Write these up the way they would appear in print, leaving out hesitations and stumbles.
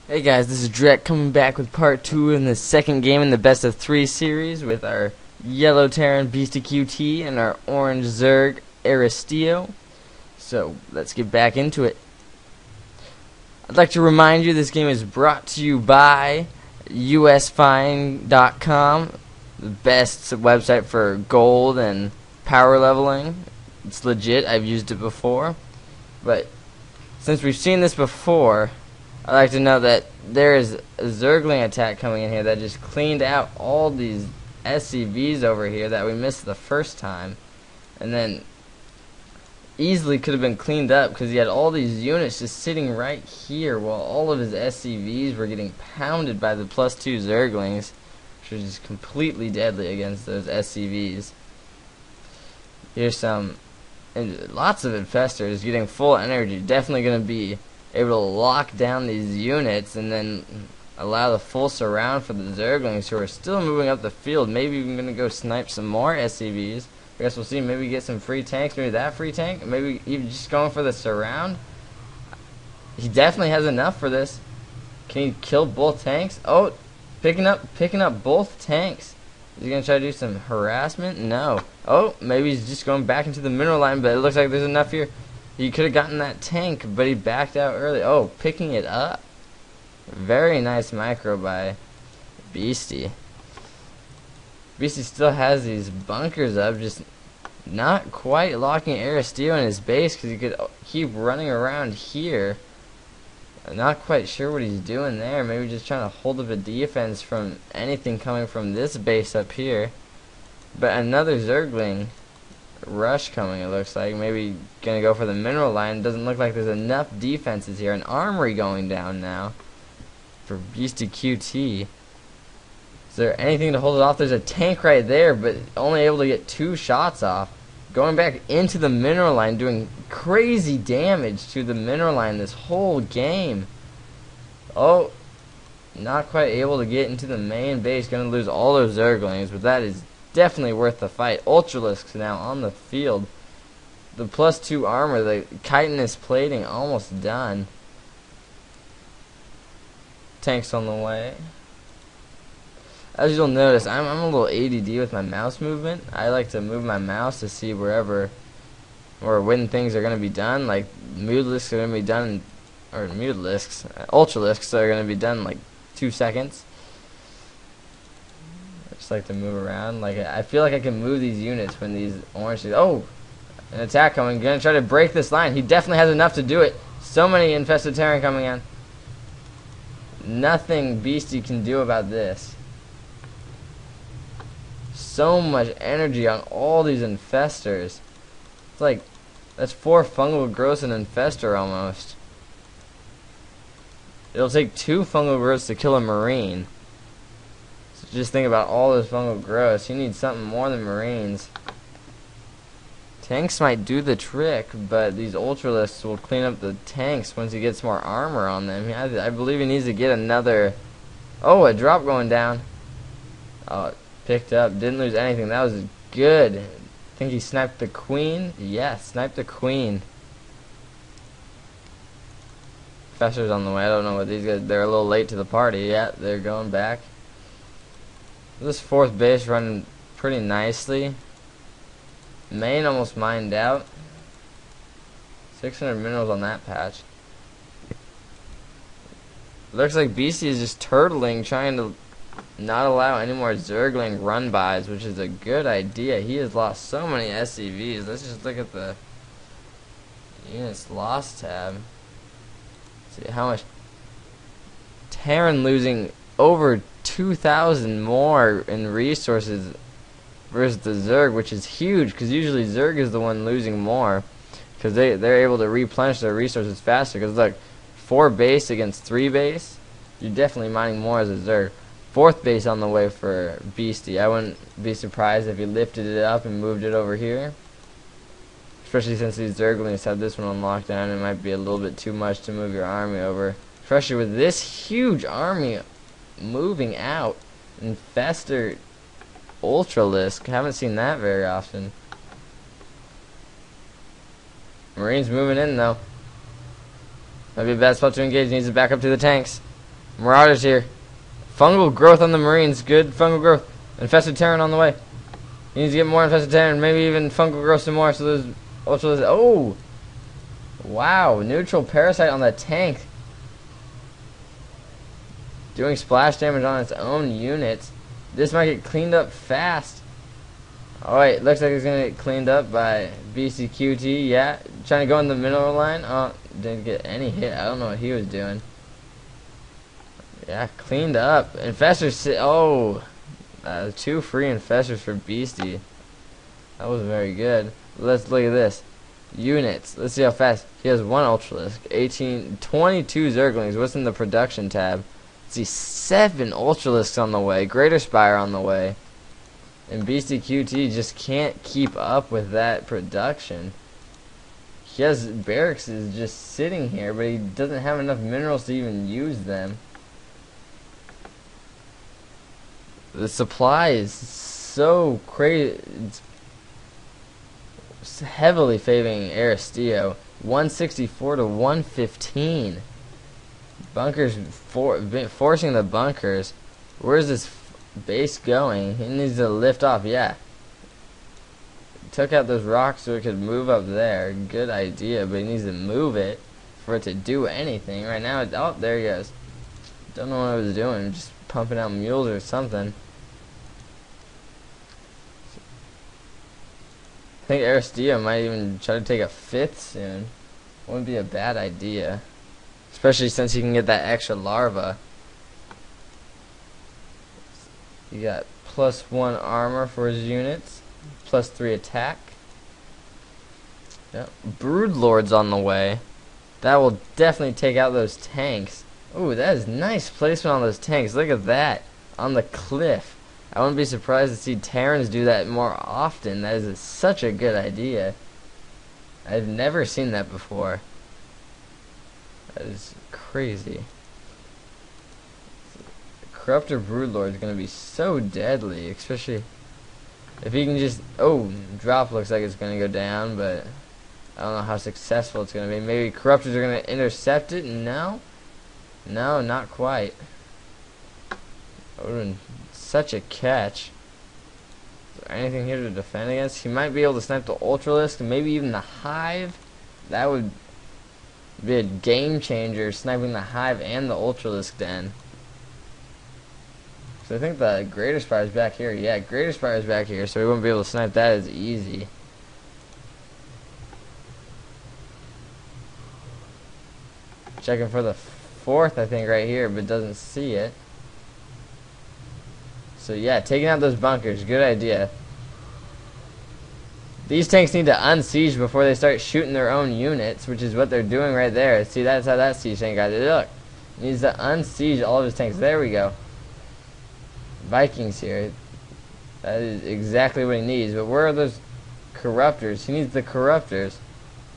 Hey guys, this is Drek coming back with part 2 in the second game in the best of 3 series with our yellow Terran Beastyyqt and our orange Zerg Aristeo. So let's get back into it. I'd like to remind you this game is brought to you by usfine.com, the best website for gold and power leveling. It's legit, I've used it before. But since we've seen this before, I'd like to know that there is a Zergling attack coming in here that just cleaned out all these SCVs over here that we missed the first time. And then easily could have been cleaned up because he had all these units just sitting right here while all of his SCVs were getting pounded by the +2 Zerglings, which was just completely deadly against those SCVs. Here's some, and lots of infestors getting full energy. Definitely going to be able to lock down these units and then allow the full surround for the Zerglings who are still moving up the field. Maybe even going to go snipe some more SCVs. I guess we'll see. Maybe get some free tanks. Maybe that free tank. Maybe even just going for the surround. He definitely has enough for this. Can he kill both tanks? Oh, picking up both tanks. Is he going to try to do some harassment? No. Oh, maybe he's just going back into the mineral line, but it looks like there's enough here. He could have gotten that tank, but he backed out early. Oh, picking it up. Very nice micro by Beasty. Beasty still has these bunkers up, just not quite locking Aristeo in his base because he could keep running around here. I'm not quite sure what he's doing there. Maybe just trying to hold up a defense from anything coming from this base up here. But another Zergling rush coming, it looks like. Maybe gonna go for the mineral line. Doesn't look like there's enough defenses here. An armory going down now for Beastyyqt. Is there anything to hold it off? There's a tank right there, but only able to get 2 shots off. Going back into the mineral line, doing crazy damage to the mineral line this whole game. Oh, not quite able to get into the main base. Gonna lose all those Zerglings, but that is definitely worth the fight. Ultralisks now on the field. The +2 armor, the chitinous plating almost done. Tanks on the way. As you'll notice, I'm a little ADD with my mouse movement. I like to move my mouse to see wherever or when things are going to be done. Like Moodlisks are going to be done, or Moodlisks, Ultralisks are going to be done in like 2 seconds. I just like to move around. Like I feel like I can move these units when these orange. Oh, an attack coming. Gonna try to break this line. He definitely has enough to do it. So many infested Terran coming in. Nothing Beasty can do about this. So much energy on all these infestors. It's like that's 4 fungal growths an infestor almost. It'll take 2 fungal growths to kill a marine. So just think about all those fungal growths. You need something more than marines. Tanks might do the trick, but these ultralisks will clean up the tanks once he gets more armor on them. I believe he needs to get another. Oh, a drop going down. Oh, picked up. Didn't lose anything. That was good. I think he sniped the queen. Yes, sniped the queen. Professor's on the way. I don't know what these guys. They're a little late to the party. Yeah, they're going back. This 4th base running pretty nicely. Main almost mined out. 600 minerals on that patch. Looks like Beasty is just turtling, trying to not allow any more Zergling run-bys, which is a good idea. He has lost so many SCVs. Let's just look at the units lost tab. See how much. Terran losing over 2,000 more in resources versus the Zerg, which is huge because usually Zerg is the one losing more because they're able to replenish their resources faster. Because look, 4 base against 3 base, you're definitely mining more as a Zerg. 4th base on the way for Beasty. I wouldn't be surprised if he lifted it up and moved it over here. Especially since these Zerglings have this one on lockdown, it might be a little bit too much to move your army over. Especially with this huge army moving out. Infestor Ultralisk. Haven't seen that very often. Marines moving in though. Might be a bad spot to engage. Needs to back up to the tanks. Marauders here. Fungal growth on the Marines. Good fungal growth. Infested Terran on the way. He needs to get more infested Terran. Maybe even fungal growth some more. So those ultra. Oh! Wow. Neutral parasite on the tank. Doing splash damage on its own units. This might get cleaned up fast. Alright, looks like it's going to get cleaned up by Beastyyqt. Yeah, trying to go in the mineral line. Oh, didn't get any hit. I don't know what he was doing. Yeah, cleaned up. Infestors. Oh, 2 free infestors for Beasty. That was very good. Let's look at this. Units. Let's see how fast. He has 1 Ultralisk. 22 Zerglings. What's in the production tab? Let's see, 7 Ultralisks on the way. Greater Spire on the way. And Beastyyqt just can't keep up with that production. He has barracks is just sitting here, but he doesn't have enough minerals to even use them. The supply is so crazy. It's heavily favoring Aristeo. 164 to 115. Bunkers forcing the bunkers. Where's this base going? He needs to lift off. Yeah. Took out those rocks so it could move up there. Good idea, but he needs to move it for it to do anything. Right now, oh, there he goes. Don't know what I was doing. Just pumping out mules or something. I think Aristeo might even try to take a 5th soon. Wouldn't be a bad idea. Especially since he can get that extra larva. You got +1 armor for his units. +3 attack. Yep. Broodlords on the way. That will definitely take out those tanks. Ooh, that is nice placement on those tanks. Look at that. On the cliff. I wouldn't be surprised to see Terrans do that more often. That is such a good idea. I've never seen that before. That is crazy. Corruptor Broodlord is going to be so deadly, especially if he can just... Oh, drop looks like it's going to go down, but I don't know how successful it's going to be. Maybe Corruptors are going to intercept it? No? No, not quite. That would have been such a catch. Is there anything here to defend against? He might be able to snipe the Ultralisk, maybe even the Hive. That would be a game changer, sniping the Hive and the Ultralisk den. So I think the Greater Spire is back here. Yeah, Greater Spire is back here, so we won't be able to snipe that as easy. Checking for the 4th, I think, right here, but doesn't see it. So yeah, taking out those bunkers, good idea. These tanks need to unsiege before they start shooting their own units, which is what they're doing right there. See, that's how that siege tank got it. Look, he needs to unsiege all of his tanks. There we go. Vikings here. That is exactly what he needs. But where are those Corruptors? He needs the Corruptors,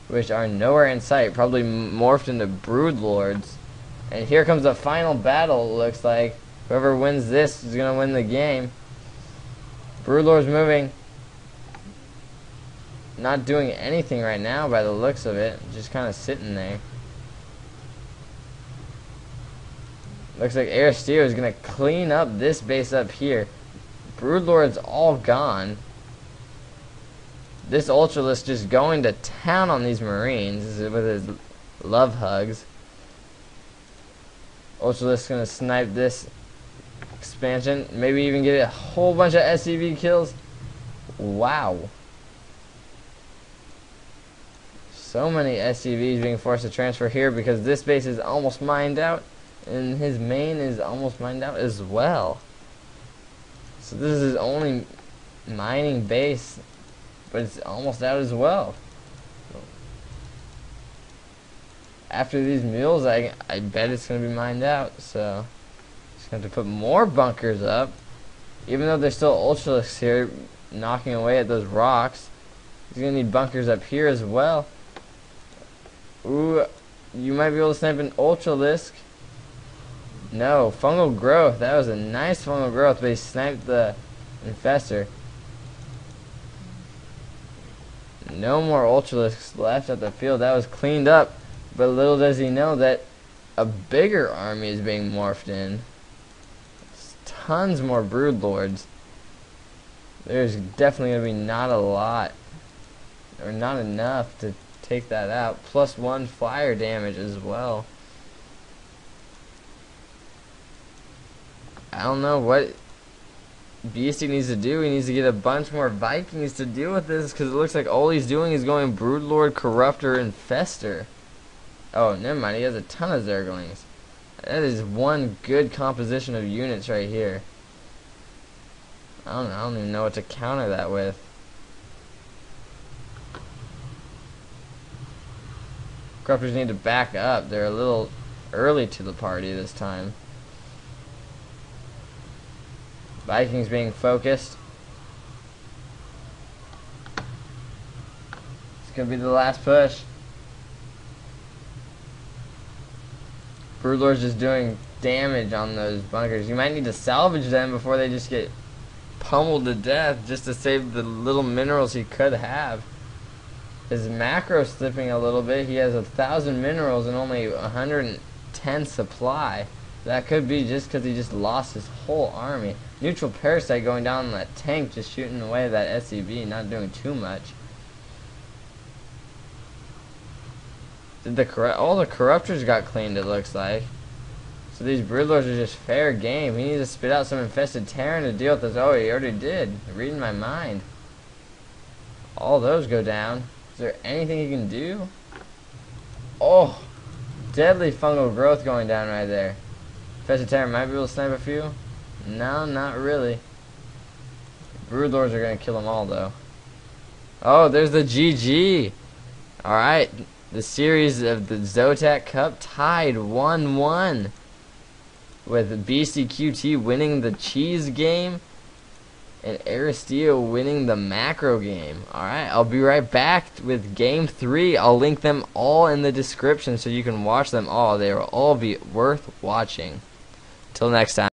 which are nowhere in sight. Probably morphed into Broodlords. And here comes the final battle, it looks like. Whoever wins this is going to win the game. Broodlord's moving. Not doing anything right now by the looks of it. Just kind of sitting there. Looks like Aristeo is going to clean up this base up here. Broodlord's all gone. This Ultralisk just going to town on these Marines with his love hugs. Ultralisk going to snipe this expansion. Maybe even get a whole bunch of SCV kills. Wow. So many SCVs being forced to transfer here because this base is almost mined out. And his main is almost mined out as well. So this is his only mining base, but it's almost out as well. So after these mules, I bet it's going to be mined out. So just going to have to put more bunkers up. Even though there's still Ultralisks here knocking away at those rocks, he's going to need bunkers up here as well. Ooh, you might be able to snipe an Ultralisk. No, fungal growth. That was a nice fungal growth, but he sniped the infestor. No more Ultralisks left at the field. That was cleaned up. But little does he know that a bigger army is being morphed in. There's tons more broodlords. There's definitely going to be not a lot, or not enough to take that out. +1 fire damage as well. I don't know what Beastyyqt needs to do. He needs to get a bunch more Vikings to deal with this, because it looks like all he's doing is going Broodlord, Corruptor, and Fester. Oh, never mind. He has a ton of Zerglings. That is one good composition of units right here. I don't even know what to counter that with. Corruptors need to back up. They're a little early to the party this time. Vikings being focused. It's going to be the last push. Broodlord's just doing damage on those bunkers. You might need to salvage them before they just get pummeled to death, just to save the little minerals he could have. His macro slipping a little bit. He has 1,000 minerals and only 110 supply. That could be just because he just lost his whole army. Neutral Parasite going down on that tank, just shooting away that SCB, not doing too much. All the Corruptors got cleaned, it looks like. So these Broodlords are just fair game. He needs to spit out some Infested Terran to deal with this. Oh, he already did. Reading my mind. All those go down. Is there anything he can do? Oh! Deadly Fungal Growth going down right there. Infested Terran might be able to snipe a few. No, not really. Broodlords are going to kill them all, though. Oh, there's the GG. Alright. The series of the Zotac Cup tied 1-1. With Beastyyqt winning the cheese game and Aristeo winning the macro game. Alright, I'll be right back with game 3. I'll link them all in the description so you can watch them all. They will all be worth watching. Till next time.